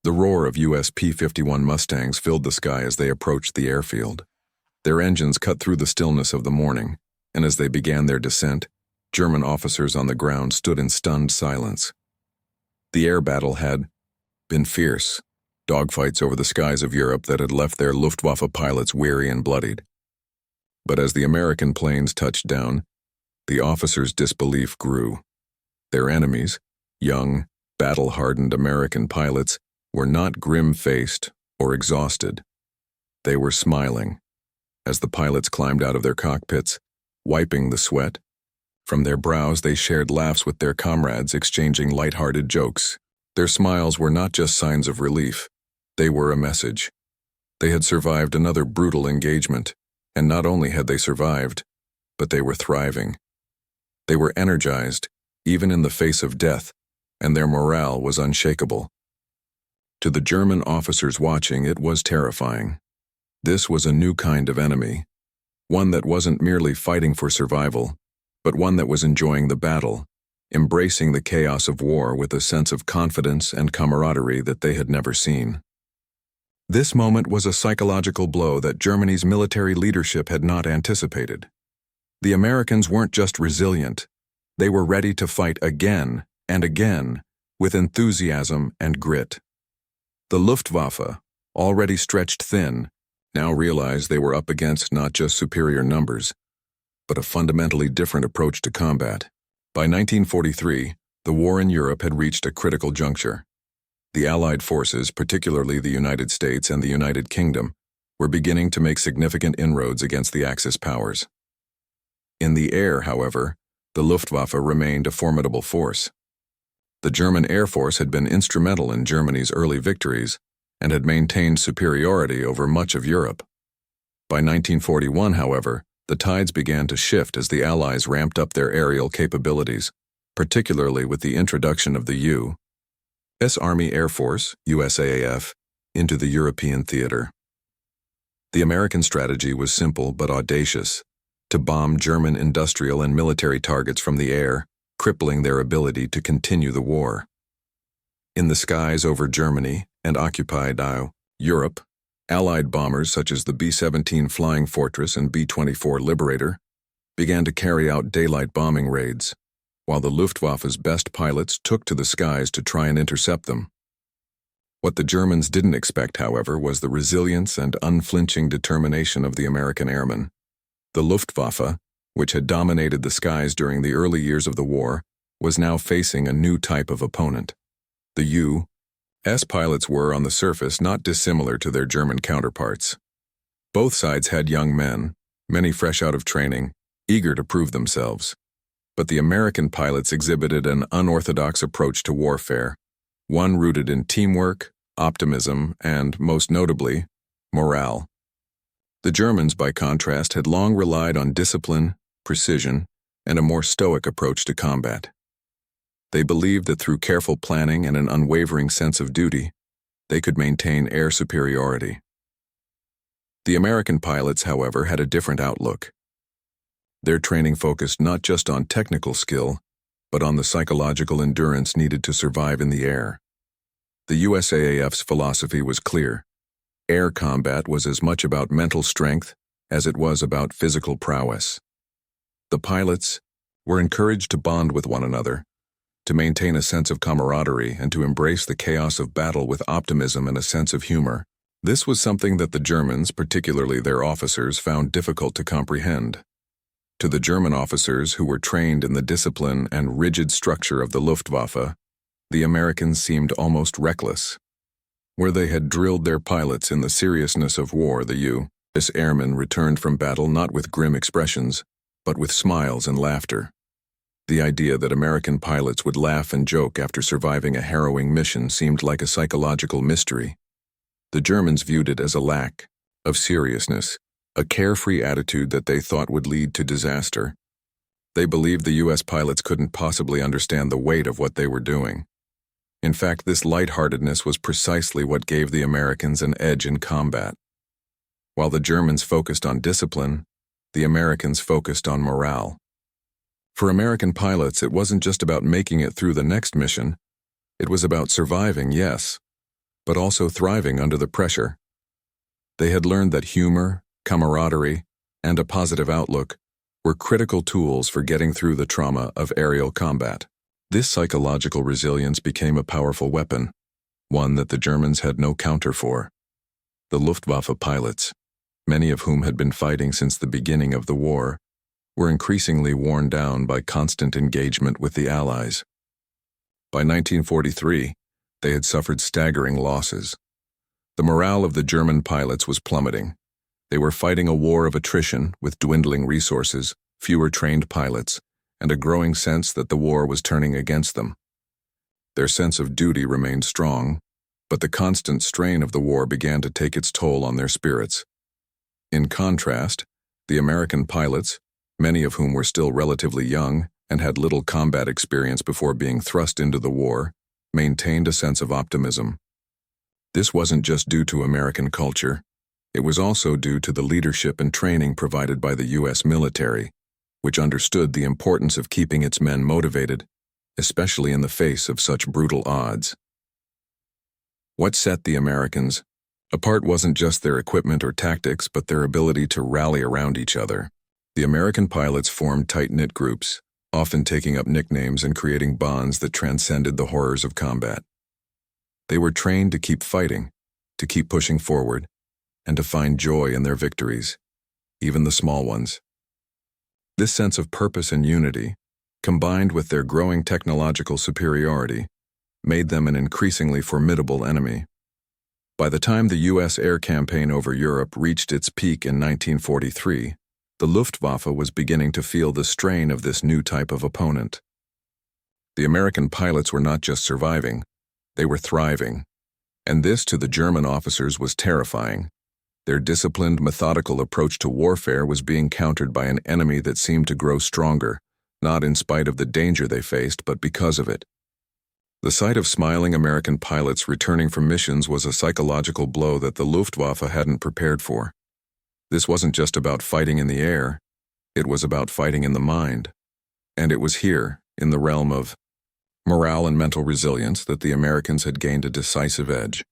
The roar of US P-51 Mustangs filled the sky as they approached the airfield. Their engines cut through the stillness of the morning, and as they began their descent, German officers on the ground stood in stunned silence. The air battle had been fierce, dogfights over the skies of Europe that had left their Luftwaffe pilots weary and bloodied. But as the American planes touched down, the officers' disbelief grew. Their enemies, young, battle-hardened American pilots, were not grim-faced or exhausted. They were smiling as the pilots climbed out of their cockpits, wiping the sweat. From their brows they shared laughs with their comrades, exchanging light-hearted jokes. Their smiles were not just signs of relief. They were a message. They had survived another brutal engagement, and not only had they survived, but they were thriving. They were energized, even in the face of death, and their morale was unshakable. To the German officers watching, it was terrifying. This was a new kind of enemy, one that wasn't merely fighting for survival, but one that was enjoying the battle, embracing the chaos of war with a sense of confidence and camaraderie that they had never seen. This moment was a psychological blow that Germany's military leadership had not anticipated. The Americans weren't just resilient, they were ready to fight again and again with enthusiasm and grit. The Luftwaffe, already stretched thin, now realized they were up against not just superior numbers, but a fundamentally different approach to combat. By 1943, the war in Europe had reached a critical juncture. The Allied forces, particularly the United States and the United Kingdom, were beginning to make significant inroads against the Axis powers. In the air, however, the Luftwaffe remained a formidable force. The German Air Force had been instrumental in Germany's early victories and had maintained superiority over much of Europe. By 1941, however, the tides began to shift as the Allies ramped up their aerial capabilities, particularly with the introduction of the U.S. Army Air Force, USAAF, into the European theater. The American strategy was simple but audacious: to bomb German industrial and military targets from the air, crippling their ability to continue the war. In the skies over Germany and occupied Europe, Allied bombers such as the B-17 Flying Fortress and B-24 Liberator began to carry out daylight bombing raids, while the Luftwaffe's best pilots took to the skies to try and intercept them. What the Germans didn't expect, however, was the resilience and unflinching determination of the American airmen. The Luftwaffe, which had dominated the skies during the early years of the war, was now facing a new type of opponent. The U.S. pilots were, on the surface, not dissimilar to their German counterparts. Both sides had young men, many fresh out of training, eager to prove themselves. But the American pilots exhibited an unorthodox approach to warfare, one rooted in teamwork, optimism, and, most notably, morale. The Germans, by contrast, had long relied on discipline, precision, and a more stoic approach to combat. They believed that through careful planning and an unwavering sense of duty, they could maintain air superiority. The American pilots, however, had a different outlook. Their training focused not just on technical skill, but on the psychological endurance needed to survive in the air. The USAAF's philosophy was clear. Air combat was as much about mental strength as it was about physical prowess. The pilots were encouraged to bond with one another, to maintain a sense of camaraderie, and to embrace the chaos of battle with optimism and a sense of humor. This was something that the Germans, particularly their officers, found difficult to comprehend. To the German officers who were trained in the discipline and rigid structure of the Luftwaffe, the Americans seemed almost reckless. Where they had drilled their pilots in the seriousness of war, the U.S. airmen returned from battle not with grim expressions, but with smiles and laughter. The idea that American pilots would laugh and joke after surviving a harrowing mission seemed like a psychological mystery. The Germans viewed it as a lack of seriousness, a carefree attitude that they thought would lead to disaster. They believed the U.S. pilots couldn't possibly understand the weight of what they were doing. In fact, this lightheartedness was precisely what gave the Americans an edge in combat. While the Germans focused on discipline, the Americans focused on morale. For American pilots, it wasn't just about making it through the next mission. It was about surviving, yes, but also thriving under the pressure. They had learned that humor, camaraderie, and a positive outlook were critical tools for getting through the trauma of aerial combat. This psychological resilience became a powerful weapon, one that the Germans had no counter for. The Luftwaffe pilots, many of whom had been fighting since the beginning of the war, were increasingly worn down by constant engagement with the Allies. By 1943, they had suffered staggering losses. The morale of the German pilots was plummeting. They were fighting a war of attrition with dwindling resources, fewer trained pilots, and a growing sense that the war was turning against them. Their sense of duty remained strong, but the constant strain of the war began to take its toll on their spirits. In contrast, the American pilots, many of whom were still relatively young and had little combat experience before being thrust into the war, maintained a sense of optimism. This wasn't just due to American culture. It was also due to the leadership and training provided by the U.S. military, which understood the importance of keeping its men motivated, especially in the face of such brutal odds. What set the Americans apart wasn't just their equipment or tactics, but their ability to rally around each other. The American pilots formed tight-knit groups, often taking up nicknames and creating bonds that transcended the horrors of combat. They were trained to keep fighting, to keep pushing forward, and to find joy in their victories, even the small ones. This sense of purpose and unity, combined with their growing technological superiority, made them an increasingly formidable enemy. By the time the U.S. air campaign over Europe reached its peak in 1943, the Luftwaffe was beginning to feel the strain of this new type of opponent. The American pilots were not just surviving, they were thriving, and this to the German officers was terrifying. Their disciplined, methodical approach to warfare was being countered by an enemy that seemed to grow stronger, not in spite of the danger they faced, but because of it. The sight of smiling American pilots returning from missions was a psychological blow that the Luftwaffe hadn't prepared for. This wasn't just about fighting in the air, it was about fighting in the mind. And it was here, in the realm of morale and mental resilience, that the Americans had gained a decisive edge.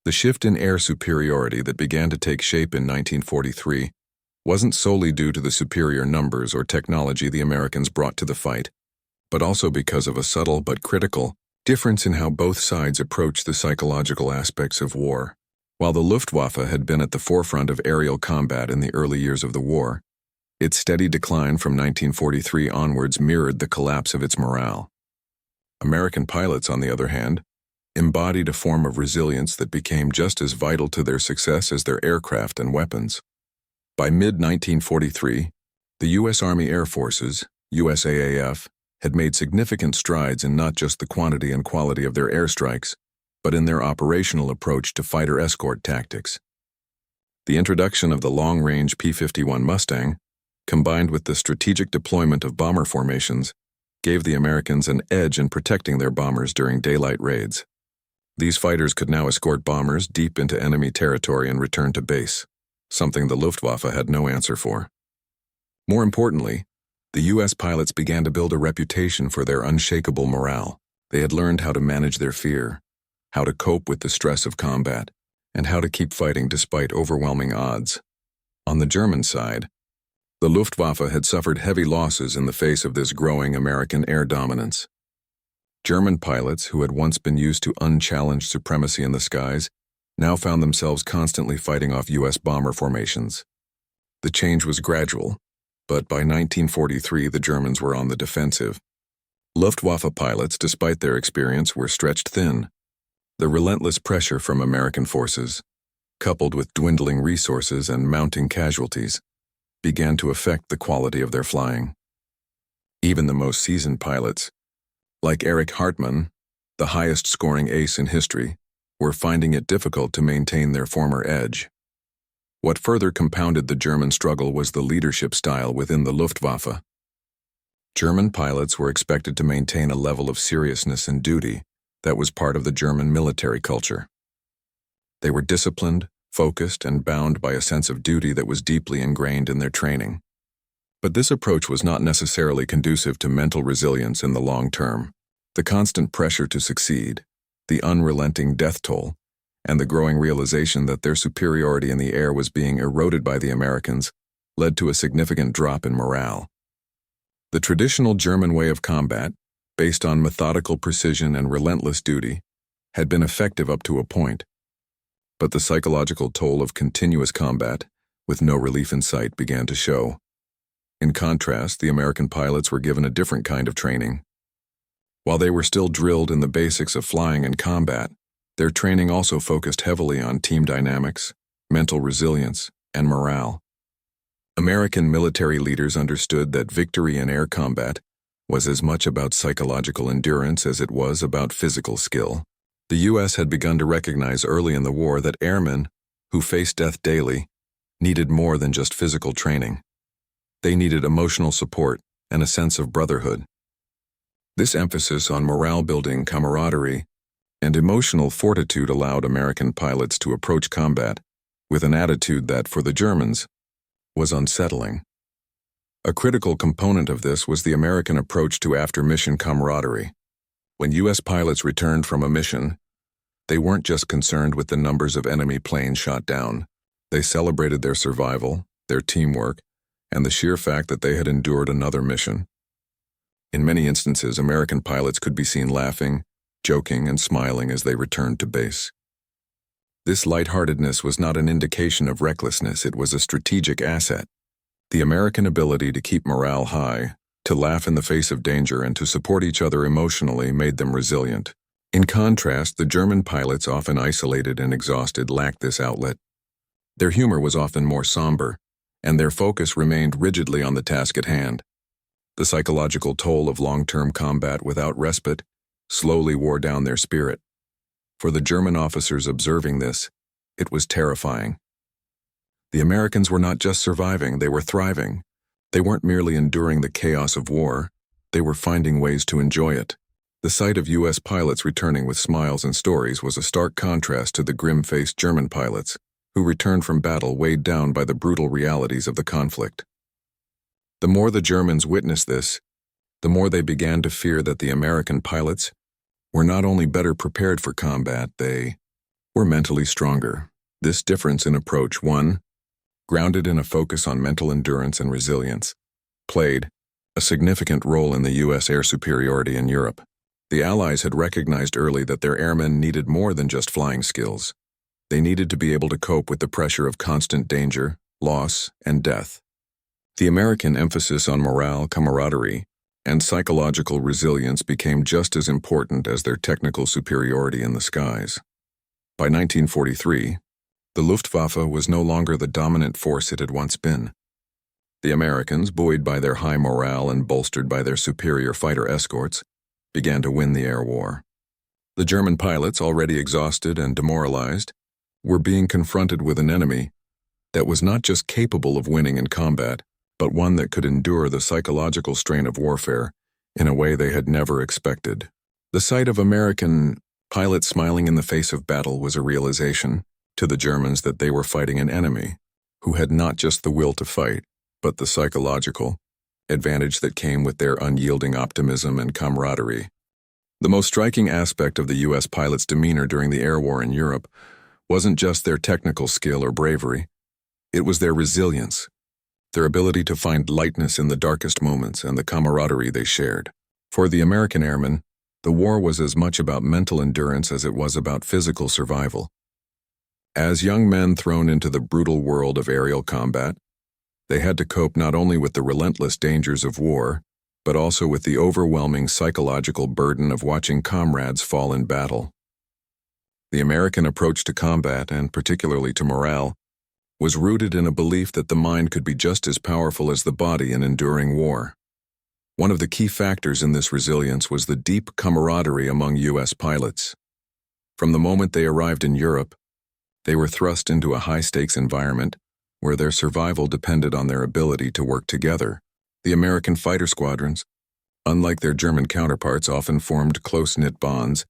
The shift in air superiority that began to take shape in 1943 wasn't solely due to the superior numbers or technology the Americans brought to the fight, but also because of a subtle but critical difference in how both sides approached the psychological aspects of war. While the Luftwaffe had been at the forefront of aerial combat in the early years of the war, its steady decline from 1943 onwards mirrored the collapse of its morale. American pilots, on the other hand, embodied a form of resilience that became just as vital to their success as their aircraft and weapons. By mid-1943, the U.S. Army Air Forces, USAAF, had made significant strides in not just the quantity and quality of their airstrikes, but in their operational approach to fighter escort tactics. The introduction of the long-range P-51 Mustang, combined with the strategic deployment of bomber formations, gave the Americans an edge in protecting their bombers during daylight raids. These fighters could now escort bombers deep into enemy territory and return to base, something the Luftwaffe had no answer for. More importantly, the U.S. pilots began to build a reputation for their unshakable morale. They had learned how to manage their fear, how to cope with the stress of combat, and how to keep fighting despite overwhelming odds. On the German side, the Luftwaffe had suffered heavy losses in the face of this growing American air dominance. German pilots, who had once been used to unchallenged supremacy in the skies, now found themselves constantly fighting off U.S. bomber formations. The change was gradual, but by 1943 the Germans were on the defensive. Luftwaffe pilots, despite their experience, were stretched thin. The relentless pressure from American forces, coupled with dwindling resources and mounting casualties, began to affect the quality of their flying. Even the most seasoned pilots, like Erich Hartmann, the highest-scoring ace in history, were finding it difficult to maintain their former edge. What further compounded the German struggle was the leadership style within the Luftwaffe. German pilots were expected to maintain a level of seriousness and duty that was part of the German military culture. They were disciplined, focused, and bound by a sense of duty that was deeply ingrained in their training. But this approach was not necessarily conducive to mental resilience in the long term. The constant pressure to succeed, the unrelenting death toll, and the growing realization that their superiority in the air was being eroded by the Americans led to a significant drop in morale. The traditional German way of combat, based on methodical precision and relentless duty, had been effective up to a point. But the psychological toll of continuous combat, with no relief in sight, began to show. In contrast, the American pilots were given a different kind of training. While they were still drilled in the basics of flying and combat, their training also focused heavily on team dynamics, mental resilience, and morale. American military leaders understood that victory in air combat was as much about psychological endurance as it was about physical skill. The U.S. had begun to recognize early in the war that airmen, who faced death daily, needed more than just physical training. They needed emotional support and a sense of brotherhood. This emphasis on morale-building camaraderie and emotional fortitude allowed American pilots to approach combat with an attitude that, for the Germans, was unsettling. A critical component of this was the American approach to after-mission camaraderie. When U.S. pilots returned from a mission, they weren't just concerned with the numbers of enemy planes shot down. They celebrated their survival, their teamwork, and the sheer fact that they had endured another mission. In many instances, American pilots could be seen laughing, joking, and smiling as they returned to base. This lightheartedness was not an indication of recklessness, it was a strategic asset. The American ability to keep morale high, to laugh in the face of danger, and to support each other emotionally made them resilient. In contrast, the German pilots, often isolated and exhausted, lacked this outlet. Their humor was often more somber, and their focus remained rigidly on the task at hand. The psychological toll of long-term combat without respite slowly wore down their spirit. For the German officers observing this, it was terrifying. The Americans were not just surviving, they were thriving. They weren't merely enduring the chaos of war, they were finding ways to enjoy it. The sight of U.S. pilots returning with smiles and stories was a stark contrast to the grim-faced German pilots, who returned from battle weighed down by the brutal realities of the conflict. The more the Germans witnessed this, the more they began to fear that the American pilots were not only better prepared for combat, they were mentally stronger. This difference in approach, one grounded in a focus on mental endurance and resilience, played a significant role in the U.S. air superiority in Europe. The Allies had recognized early that their airmen needed more than just flying skills. They needed to be able to cope with the pressure of constant danger, loss, and death. The American emphasis on morale, camaraderie, and psychological resilience became just as important as their technical superiority in the skies. By 1943, the Luftwaffe was no longer the dominant force it had once been. The Americans, buoyed by their high morale and bolstered by their superior fighter escorts, began to win the air war. The German pilots, already exhausted and demoralized, were being confronted with an enemy that was not just capable of winning in combat, but one that could endure the psychological strain of warfare in a way they had never expected. The sight of American pilots smiling in the face of battle was a realization to the Germans that they were fighting an enemy who had not just the will to fight, but the psychological advantage that came with their unyielding optimism and camaraderie. The most striking aspect of the U.S. pilots' demeanor during the air war in Europe wasn't just their technical skill or bravery, it was their resilience, their ability to find lightness in the darkest moments, and the camaraderie they shared. For the American airmen, the war was as much about mental endurance as it was about physical survival. As young men thrown into the brutal world of aerial combat, they had to cope not only with the relentless dangers of war, but also with the overwhelming psychological burden of watching comrades fall in battle. The American approach to combat, and particularly to morale, was rooted in a belief that the mind could be just as powerful as the body in enduring war. One of the key factors in this resilience was the deep camaraderie among U.S. pilots. From the moment they arrived in Europe, they were thrust into a high-stakes environment where their survival depended on their ability to work together. The American fighter squadrons, unlike their German counterparts, often formed close-knit bonds,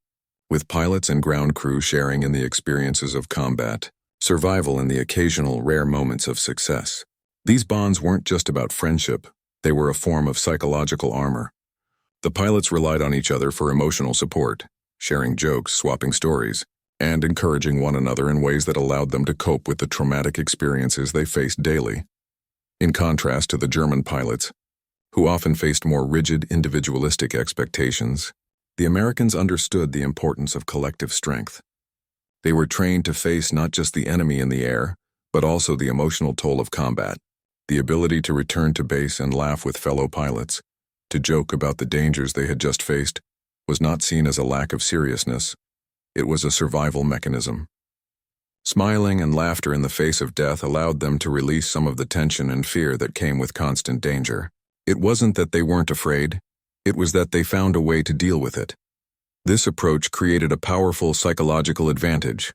with pilots and ground crew sharing in the experiences of combat, survival, and the occasional rare moments of success. These bonds weren't just about friendship, they were a form of psychological armor. The pilots relied on each other for emotional support, sharing jokes, swapping stories, and encouraging one another in ways that allowed them to cope with the traumatic experiences they faced daily. In contrast to the German pilots, who often faced more rigid individualistic expectations, the Americans understood the importance of collective strength. They were trained to face not just the enemy in the air, but also the emotional toll of combat. The ability to return to base and laugh with fellow pilots, to joke about the dangers they had just faced, was not seen as a lack of seriousness. It was a survival mechanism. Smiling and laughter in the face of death allowed them to release some of the tension and fear that came with constant danger. It wasn't that they weren't afraid, it was that they found a way to deal with it. This approach created a powerful psychological advantage.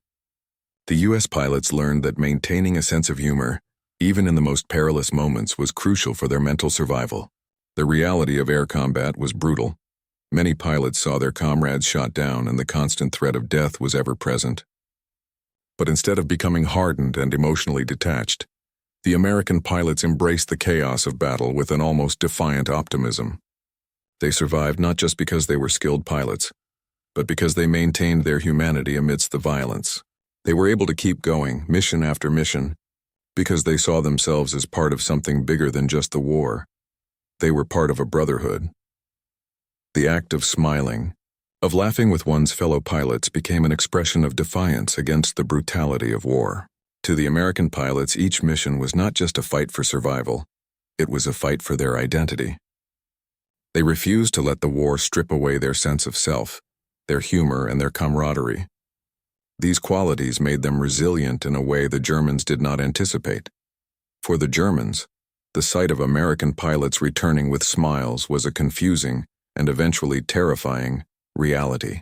The U.S. pilots learned that maintaining a sense of humor, even in the most perilous moments, was crucial for their mental survival. The reality of air combat was brutal. Many pilots saw their comrades shot down, and the constant threat of death was ever present. But instead of becoming hardened and emotionally detached, the American pilots embraced the chaos of battle with an almost defiant optimism. They survived not just because they were skilled pilots, but because they maintained their humanity amidst the violence. They were able to keep going, mission after mission, because they saw themselves as part of something bigger than just the war. They were part of a brotherhood. The act of smiling, of laughing with one's fellow pilots, became an expression of defiance against the brutality of war. To the American pilots, each mission was not just a fight for survival, it was a fight for their identity. They refused to let the war strip away their sense of self, their humor, and their camaraderie. These qualities made them resilient in a way the Germans did not anticipate. For the Germans, the sight of American pilots returning with smiles was a confusing and eventually terrifying reality.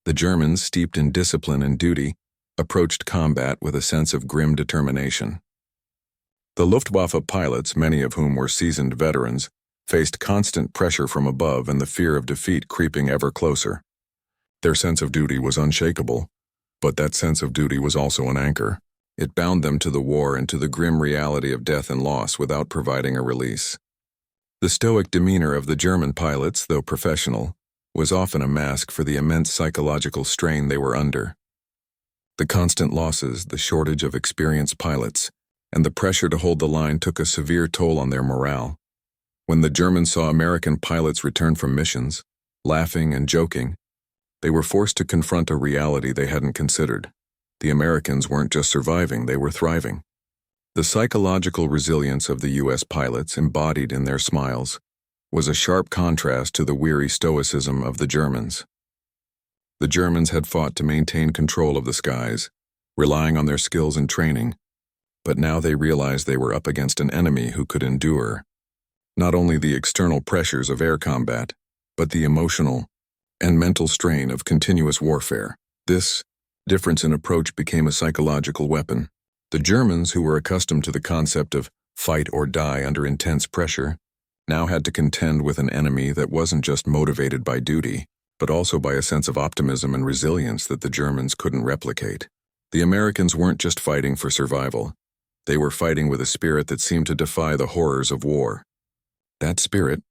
The Germans, steeped in discipline and duty, approached combat with a sense of grim determination. The Luftwaffe pilots, many of whom were seasoned veterans, faced constant pressure from above and the fear of defeat creeping ever closer. Their sense of duty was unshakable, but that sense of duty was also an anchor. It bound them to the war and to the grim reality of death and loss without providing a release. The stoic demeanor of the German pilots, though professional, was often a mask for the immense psychological strain they were under. The constant losses, the shortage of experienced pilots, and the pressure to hold the line took a severe toll on their morale. When the Germans saw American pilots return from missions, laughing and joking, they were forced to confront a reality they hadn't considered. The Americans weren't just surviving, they were thriving. The psychological resilience of the U.S. pilots, embodied in their smiles, was a sharp contrast to the weary stoicism of the Germans. The Germans had fought to maintain control of the skies, relying on their skills and training, but now they realized they were up against an enemy who could endure not only the external pressures of air combat, but the emotional and mental strain of continuous warfare. This difference in approach became a psychological weapon. The Germans, who were accustomed to the concept of fight or die under intense pressure, now had to contend with an enemy that wasn't just motivated by duty, but also by a sense of optimism and resilience that the Germans couldn't replicate. The Americans weren't just fighting for survival. They were fighting with a spirit that seemed to defy the horrors of war. That spirit,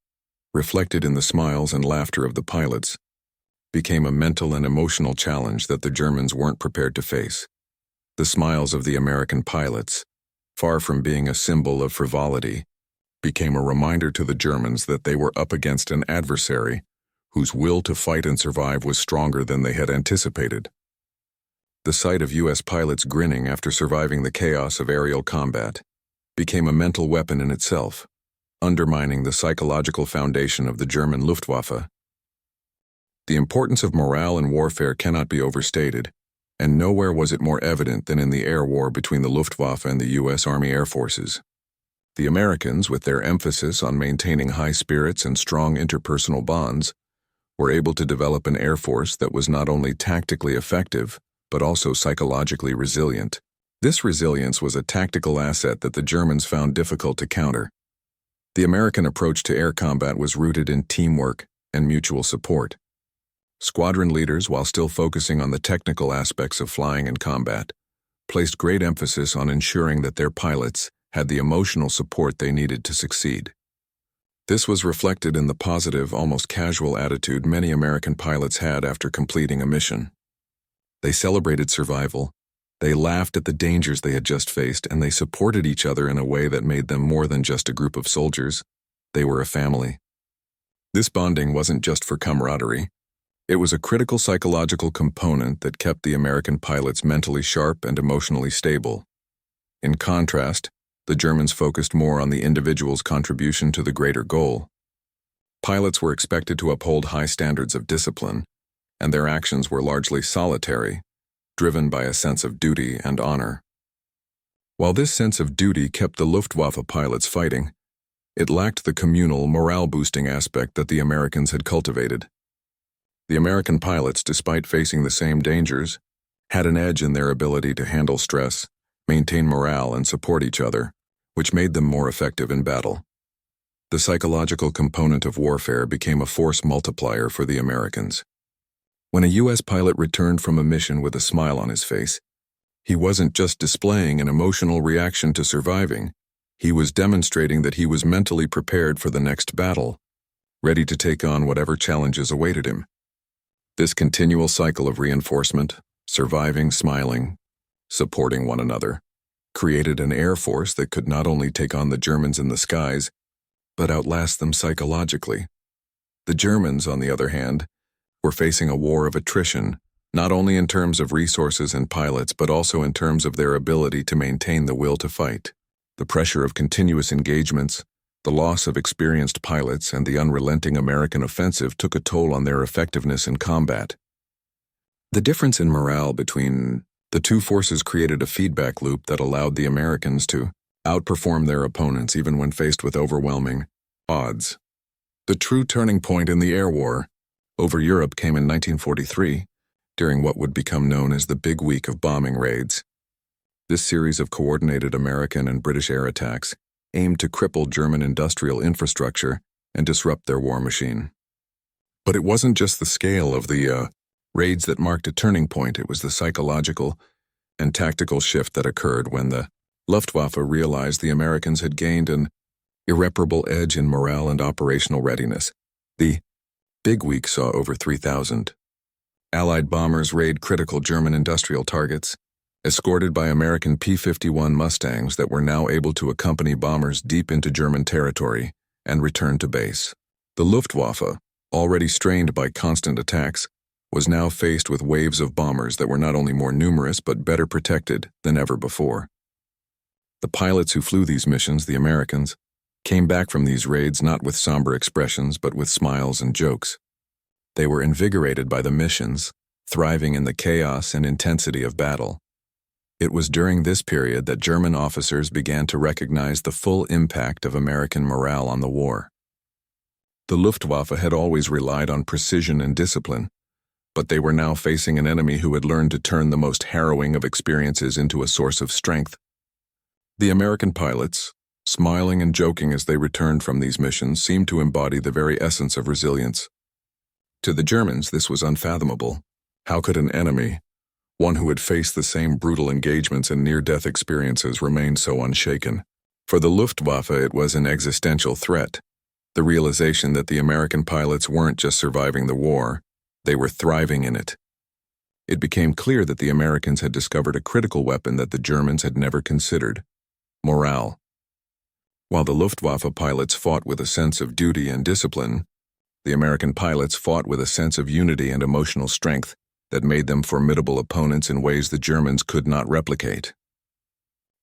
reflected in the smiles and laughter of the pilots, became a mental and emotional challenge that the Germans weren't prepared to face. The smiles of the American pilots, far from being a symbol of frivolity, became a reminder to the Germans that they were up against an adversary whose will to fight and survive was stronger than they had anticipated. The sight of U.S. pilots grinning after surviving the chaos of aerial combat became a mental weapon in itself, undermining the psychological foundation of the German Luftwaffe. The importance of morale in warfare cannot be overstated, and nowhere was it more evident than in the air war between the Luftwaffe and the U.S. Army Air Forces. The Americans, with their emphasis on maintaining high spirits and strong interpersonal bonds, were able to develop an air force that was not only tactically effective, but also psychologically resilient. This resilience was a tactical asset that the Germans found difficult to counter. The American approach to air combat was rooted in teamwork and mutual support. Squadron leaders, while still focusing on the technical aspects of flying and combat, placed great emphasis on ensuring that their pilots had the emotional support they needed to succeed. This was reflected in the positive, almost casual attitude many American pilots had after completing a mission. They celebrated survival. They laughed at the dangers they had just faced, and they supported each other in a way that made them more than just a group of soldiers. They were a family. This bonding wasn't just for camaraderie. It was a critical psychological component that kept the American pilots mentally sharp and emotionally stable. In contrast, the Germans focused more on the individual's contribution to the greater goal. Pilots were expected to uphold high standards of discipline, and their actions were largely solitary, driven by a sense of duty and honor. While this sense of duty kept the Luftwaffe pilots fighting, it lacked the communal, morale-boosting aspect that the Americans had cultivated. The American pilots, despite facing the same dangers, had an edge in their ability to handle stress, maintain morale, and support each other, which made them more effective in battle. The psychological component of warfare became a force multiplier for the Americans. When a U.S. pilot returned from a mission with a smile on his face, he wasn't just displaying an emotional reaction to surviving. He was demonstrating that he was mentally prepared for the next battle, ready to take on whatever challenges awaited him. This continual cycle of reinforcement, surviving, smiling, supporting one another, created an air force that could not only take on the Germans in the skies, but outlast them psychologically. The Germans, on the other hand, were facing a war of attrition, not only in terms of resources and pilots, but also in terms of their ability to maintain the will to fight. The pressure of continuous engagements, the loss of experienced pilots, and the unrelenting American offensive took a toll on their effectiveness in combat. The difference in morale between the two forces created a feedback loop that allowed the Americans to outperform their opponents even when faced with overwhelming odds. The true turning point in the air war over Europe came in 1943, during what would become known as the Big Week of bombing raids. This series of coordinated American and British air attacks aimed to cripple German industrial infrastructure and disrupt their war machine. But it wasn't just the scale of the raids that marked a turning point. It was the psychological and tactical shift that occurred when the Luftwaffe realized the Americans had gained an irreparable edge in morale and operational readiness. The Big Week saw over 3,000 Allied bombers raid critical German industrial targets, escorted by American P-51 Mustangs that were now able to accompany bombers deep into German territory and return to base. The Luftwaffe, already strained by constant attacks, was now faced with waves of bombers that were not only more numerous but better protected than ever before. The pilots who flew these missions, the Americans, came back from these raids not with somber expressions but with smiles and jokes. They were invigorated by the missions, thriving in the chaos and intensity of battle. It was during this period that German officers began to recognize the full impact of American morale on the war. The Luftwaffe had always relied on precision and discipline, but they were now facing an enemy who had learned to turn the most harrowing of experiences into a source of strength. The American pilots, smiling and joking as they returned from these missions, seemed to embody the very essence of resilience. To the Germans, this was unfathomable. How could an enemy, one who had faced the same brutal engagements and near-death experiences, remain so unshaken? For the Luftwaffe, it was an existential threat. The realization that the American pilots weren't just surviving the war, they were thriving in it. It became clear that the Americans had discovered a critical weapon that the Germans had never considered: morale. While the Luftwaffe pilots fought with a sense of duty and discipline, the American pilots fought with a sense of unity and emotional strength that made them formidable opponents in ways the Germans could not replicate.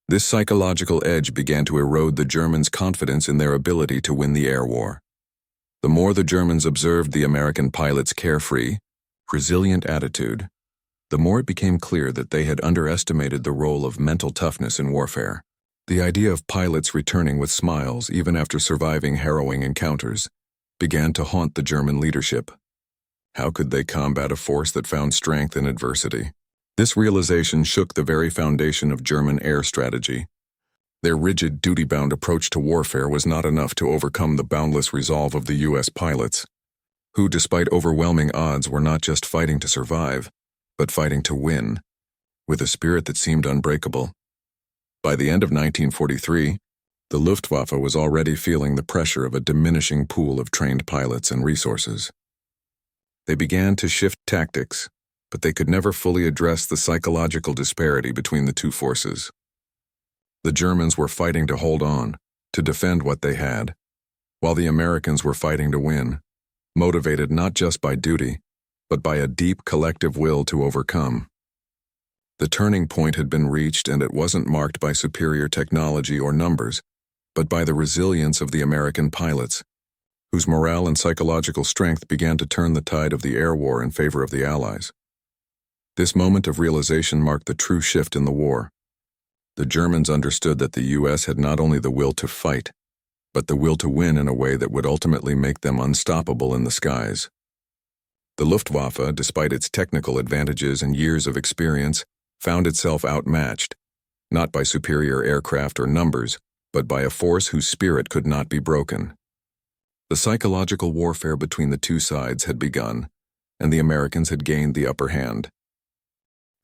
This psychological edge began to erode the Germans' confidence in their ability to win the air war. The more the Germans observed the American pilots' carefree, resilient attitude, the more it became clear that they had underestimated the role of mental toughness in warfare. The idea of pilots returning with smiles even after surviving harrowing encounters began to haunt the German leadership. How could they combat a force that found strength in adversity? This realization shook the very foundation of German air strategy. Their rigid, duty-bound approach to warfare was not enough to overcome the boundless resolve of the U.S. pilots, who, despite overwhelming odds, were not just fighting to survive, but fighting to win, with a spirit that seemed unbreakable. By the end of 1943, the Luftwaffe was already feeling the pressure of a diminishing pool of trained pilots and resources. They began to shift tactics, but they could never fully address the psychological disparity between the two forces. The Germans were fighting to hold on, to defend what they had, while the Americans were fighting to win, motivated not just by duty, but by a deep collective will to overcome. The turning point had been reached, and it wasn't marked by superior technology or numbers, but by the resilience of the American pilots, whose morale and psychological strength began to turn the tide of the air war in favor of the Allies. This moment of realization marked the true shift in the war. The Germans understood that the U.S. had not only the will to fight, but the will to win in a way that would ultimately make them unstoppable in the skies. The Luftwaffe, despite its technical advantages and years of experience, found itself outmatched, not by superior aircraft or numbers, but by a force whose spirit could not be broken. The psychological warfare between the two sides had begun, and the Americans had gained the upper hand.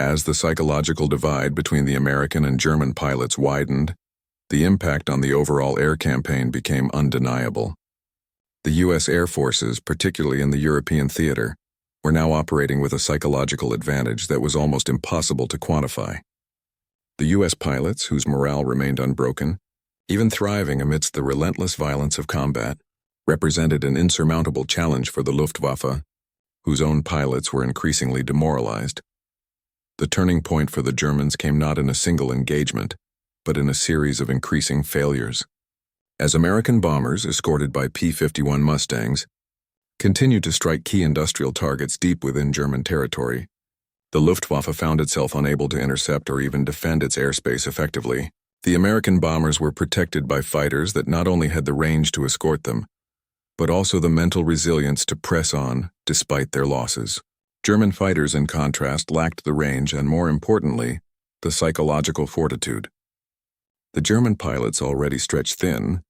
As the psychological divide between the American and German pilots widened, the impact on the overall air campaign became undeniable. The U.S. Air Forces, particularly in the European theater, were now operating with a psychological advantage that was almost impossible to quantify. The U.S. pilots, whose morale remained unbroken, even thriving amidst the relentless violence of combat, represented an insurmountable challenge for the Luftwaffe, whose own pilots were increasingly demoralized. The turning point for the Germans came not in a single engagement, but in a series of increasing failures. As American bombers, escorted by P-51 Mustangs, continued to strike key industrial targets deep within German territory, the Luftwaffe found itself unable to intercept or even defend its airspace effectively. The American bombers were protected by fighters that not only had the range to escort them, but also the mental resilience to press on despite their losses. German fighters, in contrast, lacked the range and, more importantly, the psychological fortitude. The German pilots, already stretched thin,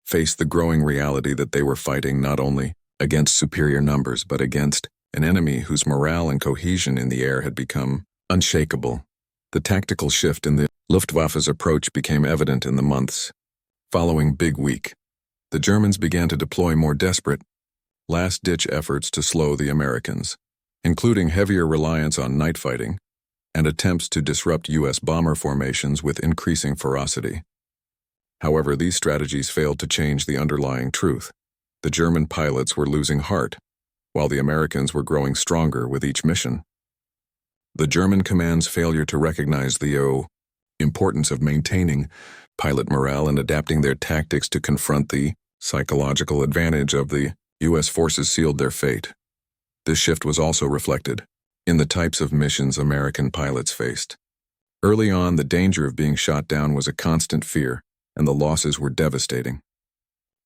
faced the growing reality that they were fighting not only against superior numbers but against an enemy whose morale and cohesion in the air had become unshakable. The tactical shift in the Luftwaffe's approach became evident in the months following Big Week. The Germans began to deploy more desperate, last-ditch efforts to slow the Americans, including heavier reliance on night fighting and attempts to disrupt U.S. bomber formations with increasing ferocity. However, these strategies failed to change the underlying truth. The German pilots were losing heart, while the Americans were growing stronger with each mission. The German command's failure to recognize the importance of maintaining pilot morale and adapting their tactics to confront the psychological advantage of the U.S. forces sealed their fate. This shift was also reflected in the types of missions American pilots faced. Early on, the danger of being shot down was a constant fear, and the losses were devastating.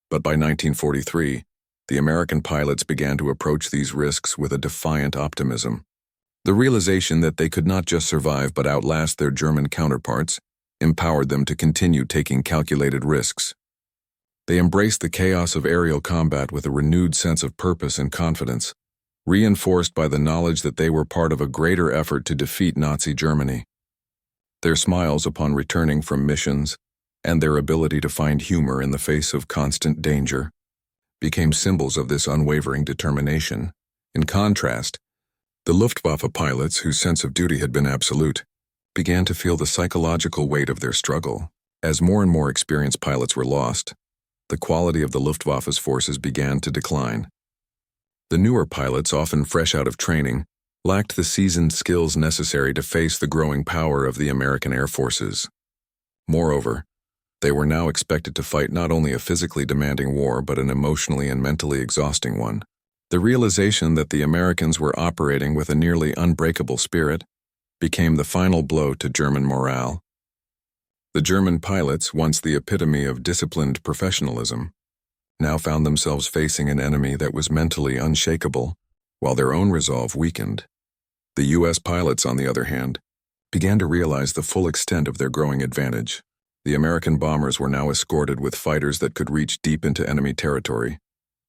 But by 1943, the American pilots began to approach these risks with a defiant optimism. The realization that they could not just survive but outlast their German counterparts empowered them to continue taking calculated risks. They embraced the chaos of aerial combat with a renewed sense of purpose and confidence, reinforced by the knowledge that they were part of a greater effort to defeat Nazi Germany. Their smiles upon returning from missions and their ability to find humor in the face of constant danger became symbols of this unwavering determination. In contrast, the Luftwaffe pilots, whose sense of duty had been absolute, began to feel the psychological weight of their struggle. As more and more experienced pilots were lost, the quality of the Luftwaffe's forces began to decline. The newer pilots, often fresh out of training, lacked the seasoned skills necessary to face the growing power of the American Air Forces. Moreover, they were now expected to fight not only a physically demanding war but an emotionally and mentally exhausting one. The realization that the Americans were operating with a nearly unbreakable spirit became the final blow to German morale. The German pilots, once the epitome of disciplined professionalism, now found themselves facing an enemy that was mentally unshakable, while their own resolve weakened. The U.S. pilots, on the other hand, began to realize the full extent of their growing advantage. The American bombers were now escorted with fighters that could reach deep into enemy territory,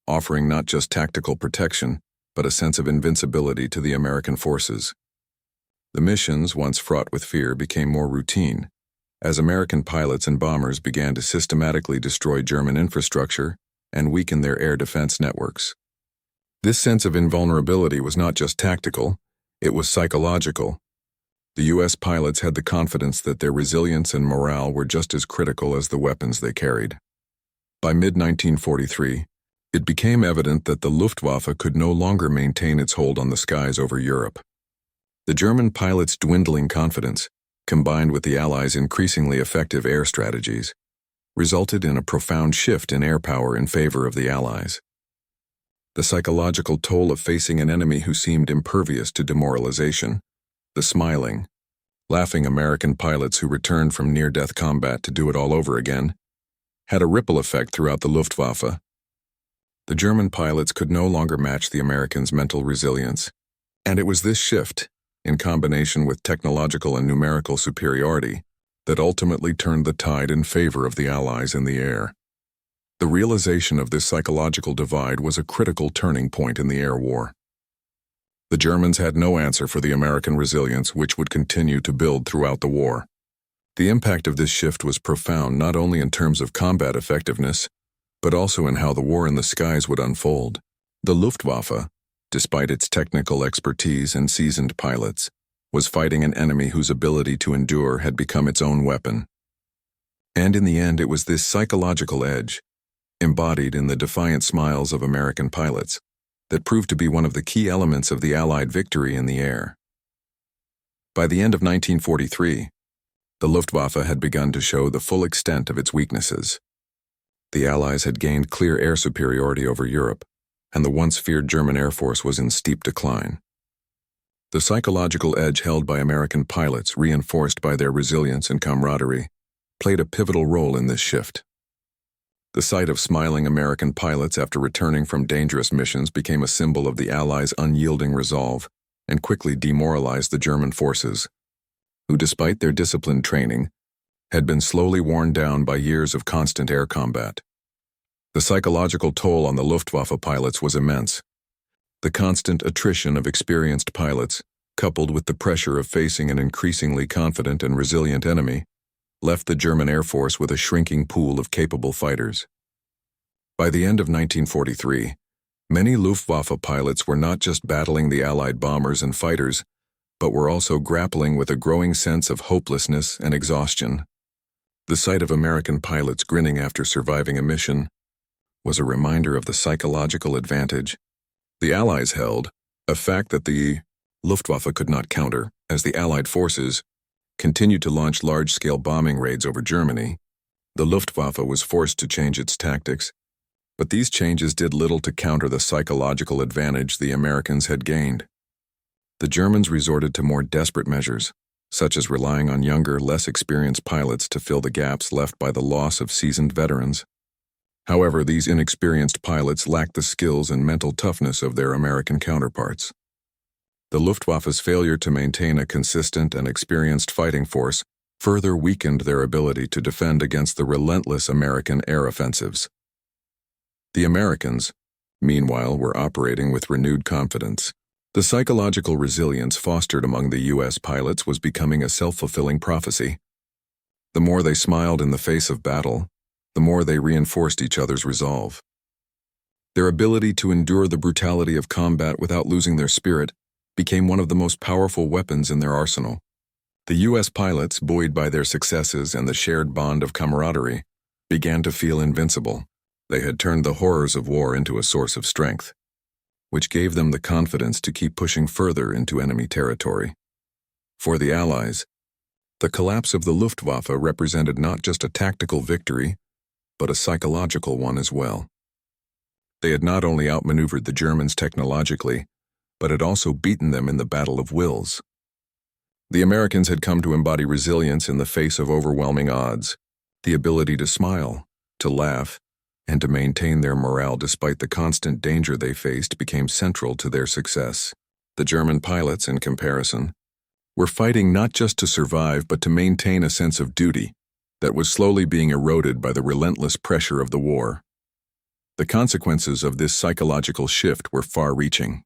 offering not just tactical protection, but a sense of invincibility to the American forces. The missions, once fraught with fear, became more routine, as American pilots and bombers began to systematically destroy German infrastructure and weaken their air defense networks. This sense of invulnerability was not just tactical, It was psychological. The U.S. pilots had the confidence that their resilience and morale were just as critical as the weapons they carried. By mid-1943, it became evident that the Luftwaffe could no longer maintain its hold on the skies over Europe. The German pilots' dwindling confidence, combined with the Allies' increasingly effective air strategies, resulted in a profound shift in air power in favor of the Allies. The psychological toll of facing an enemy who seemed impervious to demoralization, the smiling, laughing American pilots who returned from near-death combat to do it all over again, had a ripple effect throughout the Luftwaffe. The German pilots could no longer match the Americans' mental resilience, and it was this shift, in combination with technological and numerical superiority, that ultimately turned the tide in favor of the Allies in the air. The realization of this psychological divide was a critical turning point in the air war. The Germans had no answer for the American resilience, which would continue to build throughout the war. The impact of this shift was profound not only in terms of combat effectiveness, but also in how the war in the skies would unfold. The Luftwaffe, despite its technical expertise and seasoned pilots, was fighting an enemy whose ability to endure had become its own weapon. And in the end, it was this psychological edge, embodied in the defiant smiles of American pilots, that proved to be one of the key elements of the Allied victory in the air. By the end of 1943, the Luftwaffe had begun to show the full extent of its weaknesses. The Allies had gained clear air superiority over Europe, and the once feared German Air Force was in steep decline. The psychological edge held by American pilots, reinforced by their resilience and camaraderie, played a pivotal role in this shift. The sight of smiling American pilots after returning from dangerous missions became a symbol of the Allies' unyielding resolve and quickly demoralized the German forces, who, despite their disciplined training, had been slowly worn down by years of constant air combat. The psychological toll on the Luftwaffe pilots was immense. The constant attrition of experienced pilots, coupled with the pressure of facing an increasingly confident and resilient enemy, left the German Air Force with a shrinking pool of capable fighters. By the end of 1943, many Luftwaffe pilots were not just battling the Allied bombers and fighters, but were also grappling with a growing sense of hopelessness and exhaustion. The sight of American pilots grinning after surviving a mission was a reminder of the psychological advantage the Allies held, a fact that the Luftwaffe could not counter, as the Allied forces continued to launch large-scale bombing raids over Germany. The Luftwaffe was forced to change its tactics, but these changes did little to counter the psychological advantage the Americans had gained. The Germans resorted to more desperate measures, such as relying on younger, less experienced pilots to fill the gaps left by the loss of seasoned veterans. However, these inexperienced pilots lacked the skills and mental toughness of their American counterparts. The Luftwaffe's failure to maintain a consistent and experienced fighting force further weakened their ability to defend against the relentless American air offensives. The Americans, meanwhile, were operating with renewed confidence. The psychological resilience fostered among the U.S. pilots was becoming a self-fulfilling prophecy. The more they smiled in the face of battle, the more they reinforced each other's resolve. Their ability to endure the brutality of combat without losing their spirit became one of the most powerful weapons in their arsenal. The U.S. pilots, buoyed by their successes and the shared bond of camaraderie, began to feel invincible. They had turned the horrors of war into a source of strength, which gave them the confidence to keep pushing further into enemy territory. For the Allies, the collapse of the Luftwaffe represented not just a tactical victory, but a psychological one as well. They had not only outmaneuvered the Germans technologically, but had also beaten them in the battle of wills. The Americans had come to embody resilience in the face of overwhelming odds, the ability to smile, to laugh, and to maintain their morale despite the constant danger they faced became central to their success. The German pilots, in comparison, were fighting not just to survive but to maintain a sense of duty that was slowly being eroded by the relentless pressure of the war. The consequences of this psychological shift were far-reaching.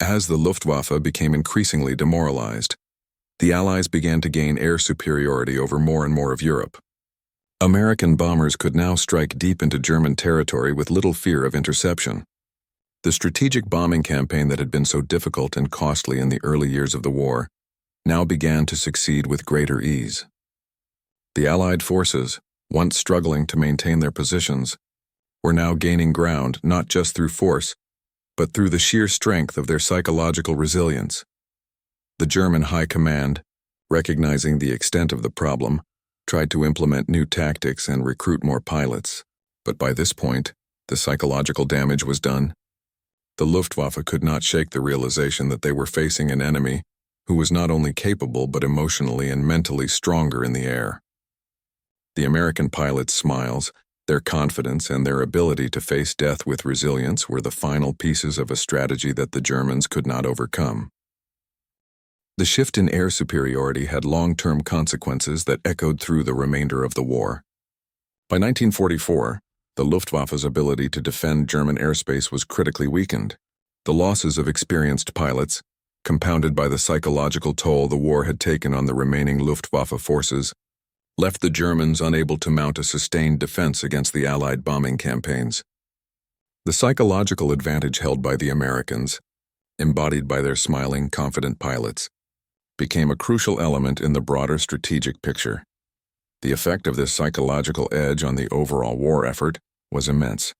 As the Luftwaffe became increasingly demoralized, the Allies began to gain air superiority over more and more of Europe. American bombers could now strike deep into German territory with little fear of interception. The strategic bombing campaign that had been so difficult and costly in the early years of the war now began to succeed with greater ease. The Allied forces, once struggling to maintain their positions, were now gaining ground not just through force, but through the sheer strength of their psychological resilience. The German High Command, recognizing the extent of the problem, tried to implement new tactics and recruit more pilots, but by this point, the psychological damage was done. The Luftwaffe could not shake the realization that they were facing an enemy who was not only capable but emotionally and mentally stronger in the air. The American pilots' smiles, their confidence, and their ability to face death with resilience were the final pieces of a strategy that the Germans could not overcome. The shift in air superiority had long-term consequences that echoed through the remainder of the war. By 1944, the Luftwaffe's ability to defend German airspace was critically weakened. The losses of experienced pilots, compounded by the psychological toll the war had taken on the remaining Luftwaffe forces, left the Germans unable to mount a sustained defense against the Allied bombing campaigns. The psychological advantage held by the Americans, embodied by their smiling, confident pilots, became a crucial element in the broader strategic picture. The effect of this psychological edge on the overall war effort was immense.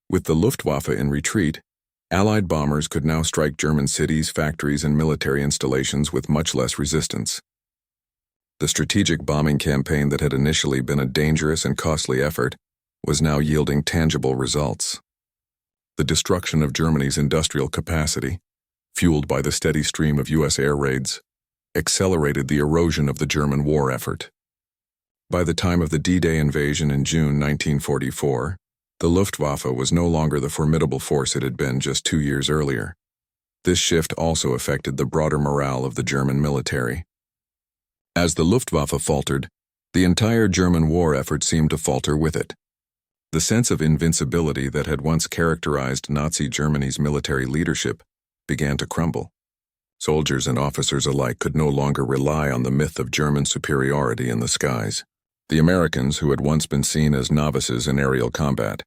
With the Luftwaffe in retreat, Allied bombers could now strike German cities, factories, and military installations with much less resistance. The strategic bombing campaign that had initially been a dangerous and costly effort was now yielding tangible results. The destruction of Germany's industrial capacity, fueled by the steady stream of U.S. air raids, accelerated the erosion of the German war effort. By the time of the D-Day invasion in June 1944, the Luftwaffe was no longer the formidable force it had been just 2 years earlier. This shift also affected the broader morale of the German military. As the Luftwaffe faltered, the entire German war effort seemed to falter with it. The sense of invincibility that had once characterized Nazi Germany's military leadership began to crumble. Soldiers and officers alike could no longer rely on the myth of German superiority in the skies. The Americans, who had once been seen as novices in aerial combat,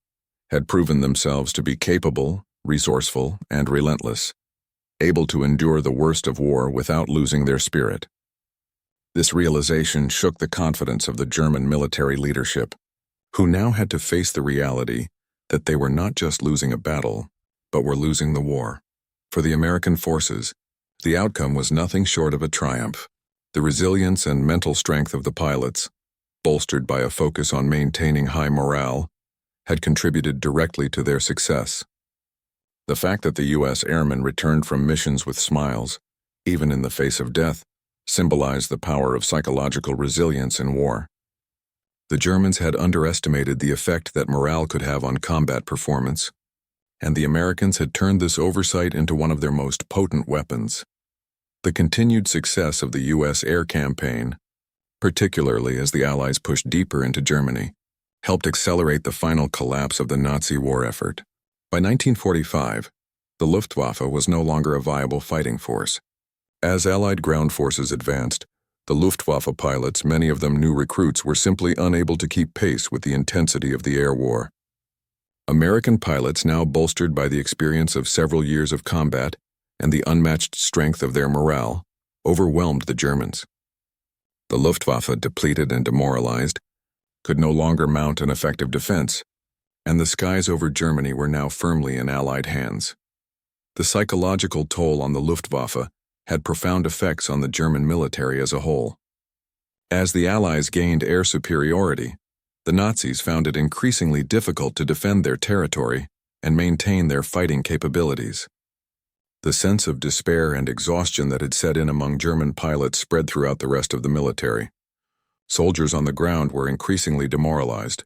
had proven themselves to be capable, resourceful, and relentless, able to endure the worst of war without losing their spirit. This realization shook the confidence of the German military leadership, who now had to face the reality that they were not just losing a battle, but were losing the war. For the American forces, the outcome was nothing short of a triumph. The resilience and mental strength of the pilots, bolstered by a focus on maintaining high morale, had contributed directly to their success. The fact that the U.S. airmen returned from missions with smiles, even in the face of death, symbolized the power of psychological resilience in war. The Germans had underestimated the effect that morale could have on combat performance, and the Americans had turned this oversight into one of their most potent weapons. The continued success of the U.S. air campaign, particularly as the Allies pushed deeper into Germany, helped accelerate the final collapse of the Nazi war effort. By 1945, the Luftwaffe was no longer a viable fighting force. As Allied ground forces advanced, the Luftwaffe pilots, many of them new recruits, were simply unable to keep pace with the intensity of the air war. American pilots, now bolstered by the experience of several years of combat and the unmatched strength of their morale, overwhelmed the Germans. The Luftwaffe, depleted and demoralized, could no longer mount an effective defense, and the skies over Germany were now firmly in Allied hands. The psychological toll on the Luftwaffe had profound effects on the German military as a whole. As the Allies gained air superiority, the Nazis found it increasingly difficult to defend their territory and maintain their fighting capabilities. The sense of despair and exhaustion that had set in among German pilots spread throughout the rest of the military. Soldiers on the ground were increasingly demoralized,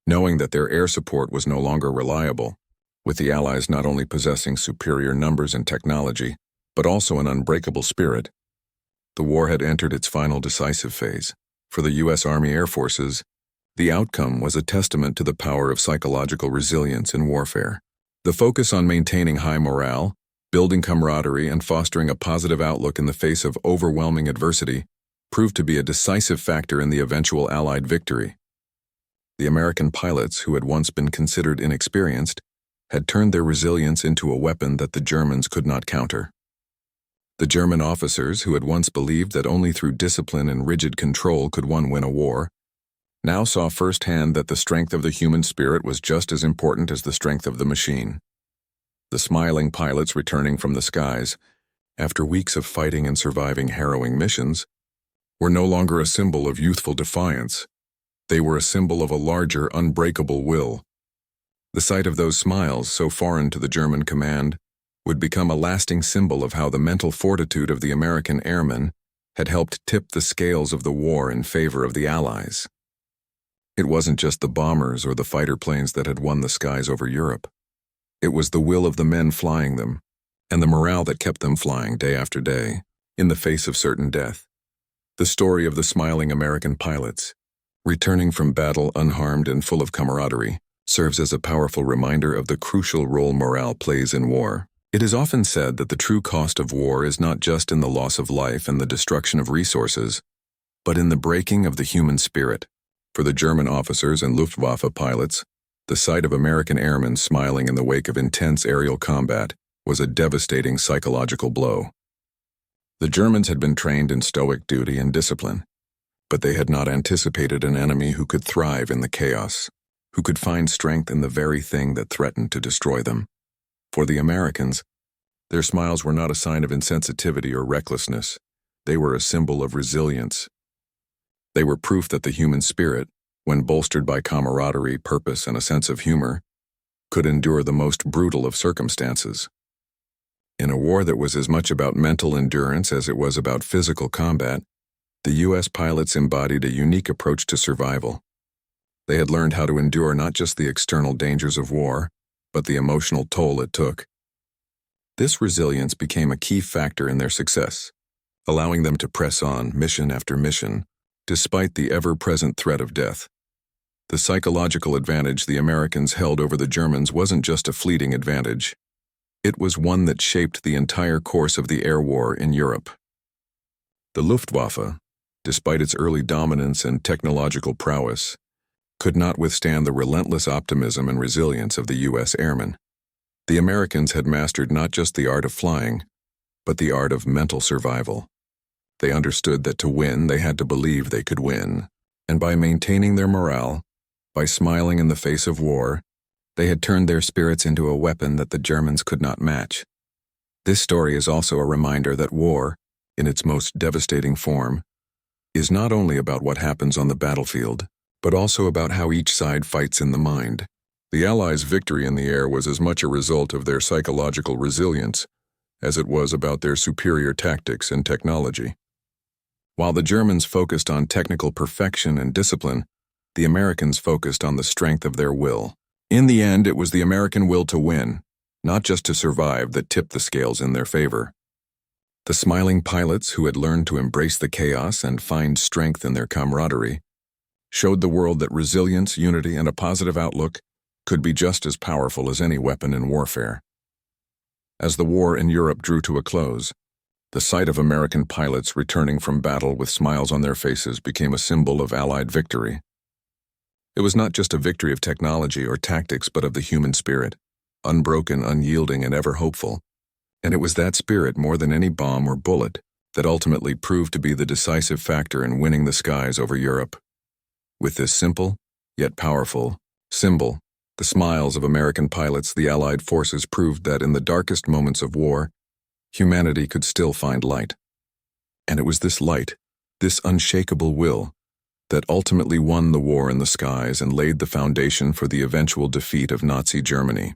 knowing that their air support was no longer reliable, with the Allies not only possessing superior numbers and technology, but also an unbreakable spirit. The war had entered its final decisive phase. For the U.S. Army Air Forces, the outcome was a testament to the power of psychological resilience in warfare. The focus on maintaining high morale, building camaraderie, and fostering a positive outlook in the face of overwhelming adversity proved to be a decisive factor in the eventual Allied victory. The American pilots, who had once been considered inexperienced, had turned their resilience into a weapon that the Germans could not counter. The German officers, who had once believed that only through discipline and rigid control could one win a war, now saw firsthand that the strength of the human spirit was just as important as the strength of the machine. The smiling pilots returning from the skies, after weeks of fighting and surviving harrowing missions, were no longer a symbol of youthful defiance. They were a symbol of a larger, unbreakable will. The sight of those smiles, so foreign to the German command, would become a lasting symbol of how the mental fortitude of the American airmen had helped tip the scales of the war in favor of the Allies. It wasn't just the bombers or the fighter planes that had won the skies over Europe. It was the will of the men flying them, and the morale that kept them flying day after day, in the face of certain death. The story of the smiling American pilots, returning from battle unharmed and full of camaraderie, serves as a powerful reminder of the crucial role morale plays in war. It is often said that the true cost of war is not just in the loss of life and the destruction of resources, but in the breaking of the human spirit. For the German officers and Luftwaffe pilots, the sight of American airmen smiling in the wake of intense aerial combat was a devastating psychological blow. The Germans had been trained in stoic duty and discipline, but they had not anticipated an enemy who could thrive in the chaos, who could find strength in the very thing that threatened to destroy them. For the Americans, their smiles were not a sign of insensitivity or recklessness. They were a symbol of resilience. They were proof that the human spirit, when bolstered by camaraderie, purpose, and a sense of humor, could endure the most brutal of circumstances. In a war that was as much about mental endurance as it was about physical combat, the U.S. pilots embodied a unique approach to survival. They had learned how to endure not just the external dangers of war, but the emotional toll it took. This resilience became a key factor in their success, allowing them to press on mission after mission, despite the ever-present threat of death. The psychological advantage the Americans held over the Germans wasn't just a fleeting advantage. It was one that shaped the entire course of the air war in Europe. The Luftwaffe, despite its early dominance and technological prowess, could not withstand the relentless optimism and resilience of the U.S. airmen. The Americans had mastered not just the art of flying, but the art of mental survival. They understood that to win, they had to believe they could win, and by maintaining their morale, by smiling in the face of war, they had turned their spirits into a weapon that the Germans could not match. This story is also a reminder that war, in its most devastating form, is not only about what happens on the battlefield, but also about how each side fights in the mind. The Allies' victory in the air was as much a result of their psychological resilience as it was about their superior tactics and technology. While the Germans focused on technical perfection and discipline, the Americans focused on the strength of their will. In the end, it was the American will to win, not just to survive, that tipped the scales in their favor. The smiling pilots, who had learned to embrace the chaos and find strength in their camaraderie, showed the world that resilience, unity, and a positive outlook could be just as powerful as any weapon in warfare. As the war in Europe drew to a close, the sight of American pilots returning from battle with smiles on their faces became a symbol of Allied victory. It was not just a victory of technology or tactics, but of the human spirit, unbroken, unyielding, and ever hopeful. And it was that spirit, more than any bomb or bullet, that ultimately proved to be the decisive factor in winning the skies over Europe. With this simple, yet powerful, symbol, the smiles of American pilots, the Allied forces proved that in the darkest moments of war, humanity could still find light. And it was this light, this unshakable will, that ultimately won the war in the skies and laid the foundation for the eventual defeat of Nazi Germany.